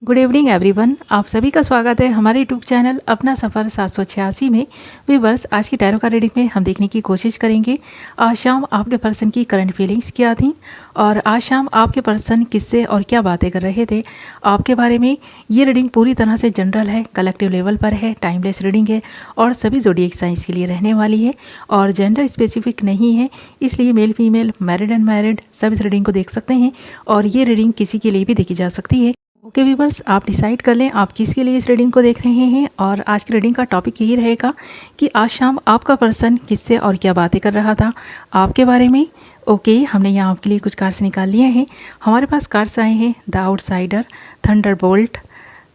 Good evening everyone. आप सभी का स्वागत है हमारे यूट्यूब चैनल अपना सफ़र 786 में। व्यूअर्स, आज की टैरो कार्ड रीडिंग में हम देखने की कोशिश करेंगे आज शाम आपके पर्सन की करंट फीलिंग्स क्या थी और आज शाम आपके पर्सन किससे और क्या बातें कर रहे थे आपके बारे में। ये रीडिंग पूरी तरह से जनरल है, कलेक्टिव लेवल पर है, टाइमलेस रीडिंग है और सभी ज़ोडिएक साइंस के लिए रहने वाली है और जेंडर स्पेसिफिक नहीं है, इसलिए मेल फीमेल मैरिड अनमैरिड सब इस रीडिंग को देख सकते हैं और ये रीडिंग किसी के लिए भी देखी जा सकती है। ओके व्यूअर्स, आप डिसाइड कर लें आप किसके लिए इस रीडिंग को देख रहे हैं और आज की रीडिंग का टॉपिक यही रहेगा कि आज शाम आपका पर्सन किससे और क्या बातें कर रहा था आपके बारे में। ओके, हमने यहाँ आपके लिए कुछ कार्ड्स निकाल लिए हैं। हमारे पास कार्ड्स आए हैं the outsider, Thunderbolt,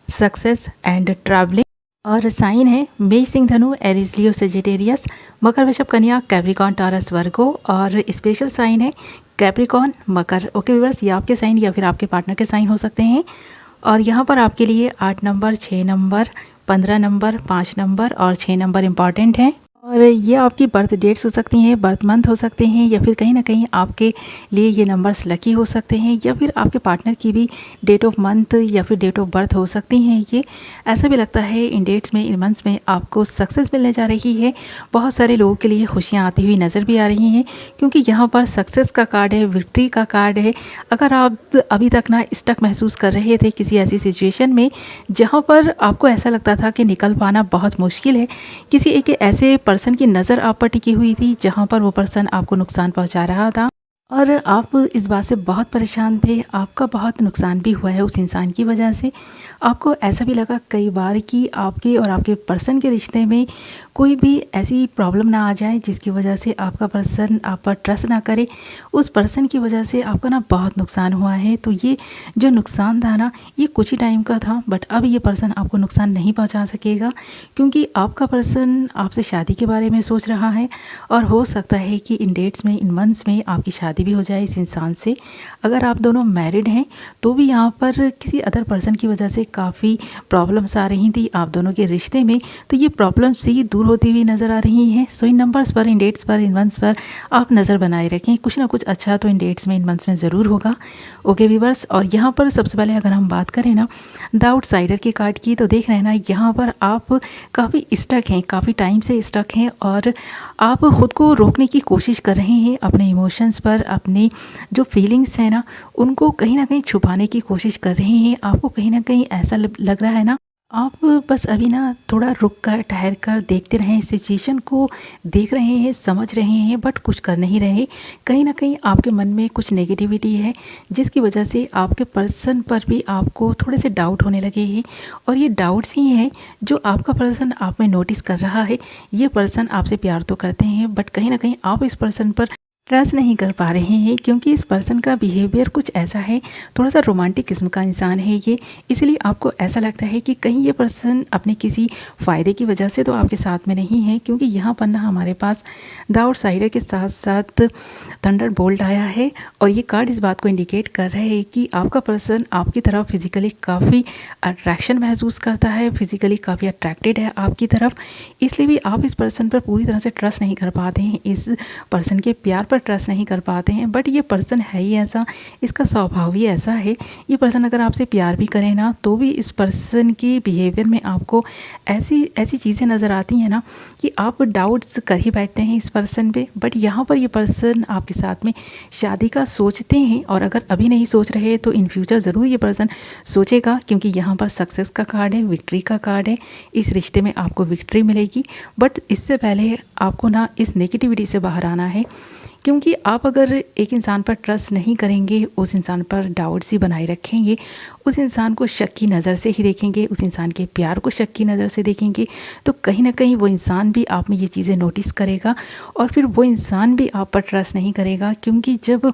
success and travelling और साइन है मेष सिंह धनु एरीज लियो सेजिटेरियस, मकर वृषभ कन्या कैप्रिकॉर्न टॉरस वर्गो और स्पेशल साइन है कैप्रिकॉर्न मकर। ओके व्यूअर्स, ये आपके साइन या फिर आपके पार्टनर के साइन हो सकते हैं और यहाँ पर आपके लिए 8 नंबर, 6 नंबर, 15 नंबर, 5 नंबर और 6 नंबर इम्पॉर्टेंट हैं और ये आपकी बर्थ डेट्स हो सकती हैं, बर्थ मंथ हो सकते हैं या फिर कहीं ना कहीं आपके लिए ये नंबर्स लकी हो सकते हैं या फिर आपके पार्टनर की भी डेट ऑफ मंथ या फिर डेट ऑफ बर्थ हो सकती हैं। ये ऐसा भी लगता है इन डेट्स में, इन मंथ्स में आपको सक्सेस मिलने जा रही है। बहुत सारे लोगों के लिए खुशियाँ आती हुई नज़र भी आ रही हैं क्योंकि यहाँ पर सक्सेस का कार्ड है, विक्ट्री का कार्ड है। अगर आप अभी तक ना स्टक महसूस कर रहे थे किसी ऐसी सिचुएशन में जहाँ पर आपको ऐसा लगता था कि निकल पाना बहुत मुश्किल है, किसी एक ऐसे पर्सन की नज़र आप पर टिकी हुई थी जहाँ पर वो पर्सन आपको नुकसान पहुँचा रहा था और आप इस बात से बहुत परेशान थे, आपका बहुत नुकसान भी हुआ है उस इंसान की वजह से। आपको ऐसा भी लगा कई बार कि आपके और आपके पर्सन के रिश्ते में कोई भी ऐसी प्रॉब्लम ना आ जाए जिसकी वजह से आपका पर्सन आप पर ट्रस्ट ना करे। उस पर्सन की वजह से आपका ना बहुत नुकसान हुआ है। तो ये जो नुकसान था ना, ये कुछ ही टाइम का था, बट अब ये पर्सन आपको नुकसान नहीं पहुंचा सकेगा क्योंकि आपका पर्सन आपसे शादी के बारे में सोच रहा है और हो सकता है कि इन डेट्स में, इन मंथ्स में आपकी शादी भी हो जाए इस इंसान से। अगर आप दोनों मैरिड हैं तो भी यहाँ पर किसी अदर पर्सन की वजह से काफ़ी प्रॉब्लम्स आ रही थी आप दोनों के रिश्ते में, तो ये प्रॉब्लम्स ही दूर होती हुई नज़र आ रही हैं। सो इन नंबर्स पर, इन डेट्स पर, इन मंथ्स पर आप नज़र बनाए रखें, कुछ ना कुछ अच्छा तो इन डेट्स में, इन मंथ्स में ज़रूर होगा। ओके व्यूअर्स, और यहाँ पर सबसे पहले अगर हम बात करें ना द आउटसाइडर के कार्ड की, तो देख रहे हैं ना यहाँ पर आप काफ़ी स्टक हैं, काफ़ी टाइम से स्टक हैं और आप ख़ुद को रोकने की कोशिश कर रहे हैं अपने इमोशंस पर, अपने जो फीलिंग्स हैं ना उनको कहीं ना कहीं छुपाने की कोशिश कर रहे हैं। आपको कहीं ना कहीं ऐसा लग रहा है ना आप बस अभी ना थोड़ा रुक कर, ठहर कर देखते रहें, सिचुएशन को देख रहे हैं, समझ रहे हैं, बट कुछ कर नहीं रहे। कहीं ना कहीं आपके मन में कुछ नेगेटिविटी है जिसकी वजह से आपके पर्सन पर भी आपको थोड़े से डाउट होने लगे हैं और ये डाउट्स ही हैं जो आपका पर्सन आप में नोटिस कर रहा है। ये पर्सन आपसे प्यार तो करते हैं बट कहीं ना कहीं आप इस पर्सन पर ट्रस्ट नहीं कर पा रहे हैं क्योंकि इस पर्सन का बिहेवियर कुछ ऐसा है, थोड़ा सा रोमांटिक किस्म का इंसान है ये, इसलिए आपको ऐसा लगता है कि कहीं ये पर्सन अपने किसी फ़ायदे की वजह से तो आपके साथ में नहीं है। क्योंकि यहाँ पर ना हमारे पास द आउटसाइडर के साथ साथ थंडरबोल्ट आया है और ये कार्ड इस बात को इंडिकेट कर रहे हैं कि आपका पर्सन आपकी तरफ फिज़िकली काफ़ी अट्रैक्शन महसूस करता है, फिज़िकली काफ़ी अट्रैक्टेड है आपकी तरफ, इसलिए भी आप इस पर्सन पर पूरी तरह से ट्रस्ट नहीं कर पाते हैं, इस पर्सन के प्यार पर ट्रस्ट नहीं कर पाते हैं। बट ये पर्सन है ही ऐसा, इसका स्वभाव ही ऐसा है। ये पर्सन अगर आपसे प्यार भी करे ना तो भी इस पर्सन की बिहेवियर में आपको ऐसी ऐसी चीज़ें नज़र आती हैं ना कि आप डाउट्स कर ही बैठते हैं इस पर्सन पे। बट यहाँ पर ये पर्सन आपके साथ में शादी का सोचते हैं और अगर अभी नहीं सोच रहे तो इन फ्यूचर ज़रूर ये पर्सन सोचेगा क्योंकि यहाँ पर सक्सेस का कार्ड है, विक्ट्री का कार्ड है। इस रिश्ते में आपको विक्ट्री मिलेगी बट इससे पहले आपको ना इस नेगेटिविटी से बाहर आना है क्योंकि आप अगर एक इंसान पर ट्रस्ट नहीं करेंगे, उस इंसान पर डाउट्स ही बनाए रखेंगे, उस इंसान को शक की नज़र से ही देखेंगे, उस इंसान के प्यार को शक की नज़र से देखेंगे, तो कहीं ना कहीं वो इंसान भी आप में ये चीज़ें नोटिस करेगा और फिर वो इंसान भी आप पर ट्रस्ट नहीं करेगा। क्योंकि जब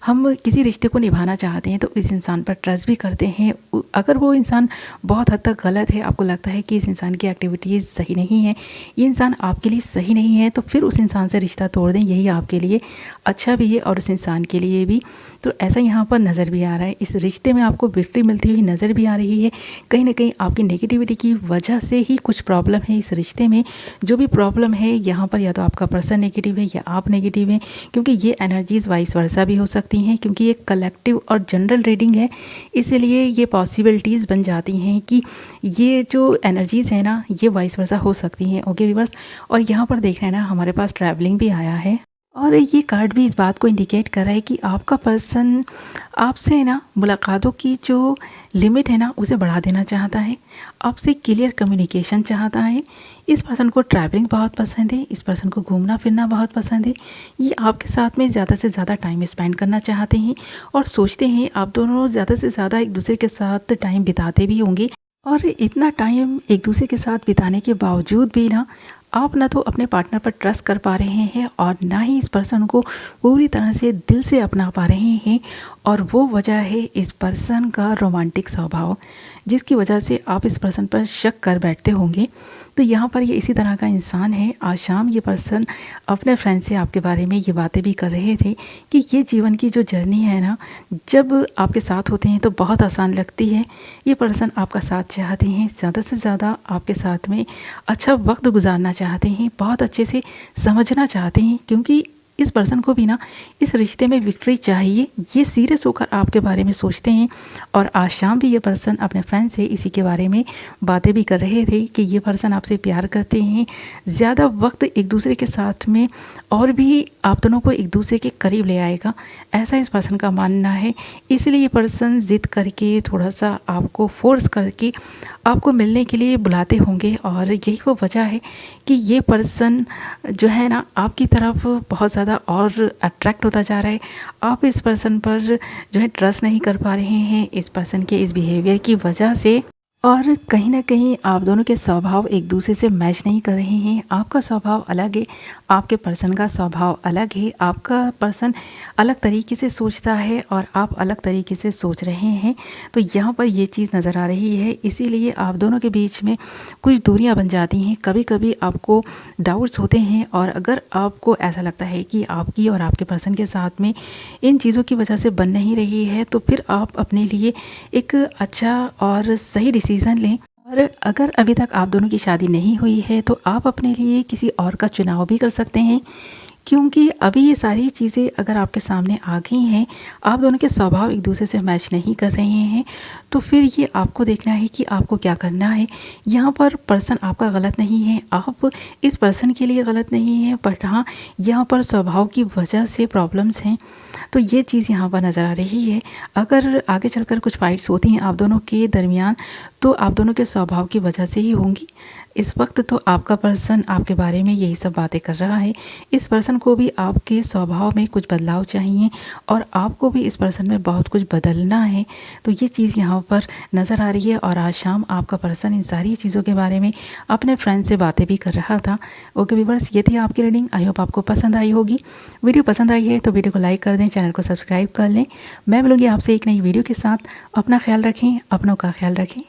हम किसी रिश्ते को निभाना चाहते हैं तो इस इंसान पर ट्रस्ट भी करते हैं। अगर वो इंसान बहुत हद तक गलत है, आपको लगता है कि इस इंसान की एक्टिविटीज़ सही नहीं है, ये इंसान आपके लिए सही नहीं है, तो फिर उस इंसान से रिश्ता तोड़ दें, यही आपके लिए अच्छा भी है और उस इंसान के लिए भी। तो ऐसा यहाँ पर नज़र भी आ रहा है, इस रिश्ते में आपको विक्ट्री मिलती हुई नज़र भी आ रही है। कहीं ना कहीं आपकी नेगेटिविटी की वजह से ही कुछ प्रॉब्लम है इस रिश्ते में। जो भी प्रॉब्लम है यहाँ पर, या तो आपका पर्सन नेगेटिव है या आप नेगेटिव हैं, क्योंकि ये एनर्जीज़ वाइस वर्सा भी हो सकती हैं, क्योंकि ये कलेक्टिव और जनरल रीडिंग है। इसलिए ये पॉसिबिलिटीज़ बन जाती हैं कि ये जो एनर्जीज़ है ना, ये वाइस वर्सा हो सकती हैं। ओके व्यूअर्स, और यहाँ पर देख रहे हैं ना, हमारे पास ट्रैवलिंग भी आया है, और ये कार्ड भी इस बात को इंडिकेट कर रहा है कि आपका पर्सन आपसे ना मुलाकातों की जो लिमिट है ना, उसे बढ़ा देना चाहता है, आपसे क्लियर कम्युनिकेशन चाहता है। इस पर्सन को ट्रैवलिंग बहुत पसंद है, इस पर्सन को घूमना फिरना बहुत पसंद है। ये आपके साथ में ज़्यादा से ज़्यादा टाइम स्पेंड करना चाहते हैं, और सोचते हैं आप दोनों ज़्यादा से ज़्यादा एक दूसरे के साथ टाइम बिताते भी होंगे। और इतना टाइम एक दूसरे के साथ बिताने के बावजूद भी ना, आप ना तो अपने पार्टनर पर ट्रस्ट कर पा रहे हैं, और ना ही इस पर्सन को पूरी तरह से दिल से अपना पा रहे हैं। और वो वजह है इस पर्सन का रोमांटिक स्वभाव, जिसकी वजह से आप इस पर्सन पर शक कर बैठते होंगे। तो यहाँ पर ये इसी तरह का इंसान है। आज शाम ये पर्सन अपने फ्रेंड से आपके बारे में ये बातें भी कर रहे थे कि ये जीवन की जो जर्नी है ना, जब आपके साथ होते हैं तो बहुत आसान लगती है। ये पर्सन आपका साथ चाहते हैं, ज़्यादा से ज़्यादा आपके साथ में अच्छा वक्त गुजारना चाहते हैं, बहुत अच्छे से समझना चाहते हैं, क्योंकि इस पर्सन को भी ना इस रिश्ते में विक्ट्री चाहिए। ये सीरियस होकर आपके बारे में सोचते हैं। और आज शाम भी ये पर्सन अपने फ्रेंड से इसी के बारे में बातें भी कर रहे थे कि ये पर्सन आपसे प्यार करते हैं, ज़्यादा वक्त एक दूसरे के साथ में, और भी आप दोनों को एक दूसरे के करीब ले आएगा, ऐसा इस पर्सन का मानना है। इसलिए ये पर्सन ज़िद करके, थोड़ा सा आपको फोर्स करके आपको मिलने के लिए बुलाते होंगे। और यही वो वजह है कि ये पर्सन जो है ना, आपकी तरफ बहुत ज़्यादा और अट्रैक्ट होता जा रहा है। आप इस पर्सन पर जो है ट्रस्ट नहीं कर पा रहे हैं, इस पर्सन के इस बिहेवियर की वजह से। और कहीं ना कहीं आप दोनों के स्वभाव एक दूसरे से मैच नहीं कर रहे हैं। आपका स्वभाव अलग है, आपके पर्सन का स्वभाव अलग है। आपका पर्सन अलग तरीके से सोचता है और आप अलग तरीके से सोच रहे हैं। तो यहाँ पर ये चीज़ नज़र आ रही है, इसीलिए आप दोनों के बीच में कुछ दूरियाँ बन जाती हैं। कभी कभी आपको डाउट्स होते हैं, और अगर आपको ऐसा लगता है कि आपकी और आपके पर्सन के साथ में इन चीज़ों की वजह से बन नहीं रही है, तो फिर आप अपने लिए एक अच्छा और सही डिसीज़न लें। और अगर अभी तक आप दोनों की शादी नहीं हुई है, तो आप अपने लिए किसी और का चुनाव भी कर सकते हैं, क्योंकि अभी ये सारी चीज़ें अगर आपके सामने आ गई हैं, आप दोनों के स्वभाव एक दूसरे से मैच नहीं कर रहे हैं, तो फिर ये आपको देखना है कि आपको क्या करना है। यहाँ पर पर्सन आपका गलत नहीं है, आप इस पर्सन के लिए गलत नहीं है, बट हाँ, यहाँ पर स्वभाव की वजह से प्रॉब्लम्स हैं। तो ये चीज़ यहाँ पर नज़र आ रही है। अगर आगे चलकर कुछ फाइट्स होती हैं आप दोनों के दरमियान, तो आप दोनों के स्वभाव की वजह से ही होंगी। इस वक्त तो आपका पर्सन आपके बारे में यही सब बातें कर रहा है। इस पर्सन को भी आपके स्वभाव में कुछ बदलाव चाहिए, और आपको भी इस पर्सन में बहुत कुछ बदलना है। तो ये चीज़ यहाँ पर नज़र आ रही है। और आज शाम आपका पर्सन इन सारी चीज़ों के बारे में अपने फ्रेंड से बातें भी कर रहा था। ओके व्यूअर्स, ये थी आपकी रीडिंग। आई होप आपको पसंद आई होगी। वीडियो पसंद आई है तो वीडियो को लाइक कर दें, चैनल को सब्सक्राइब कर लें। मैं मिलूँगी आपसे एक नई वीडियो के साथ। अपना ख्याल रखें, अपनों का ख्याल रखें।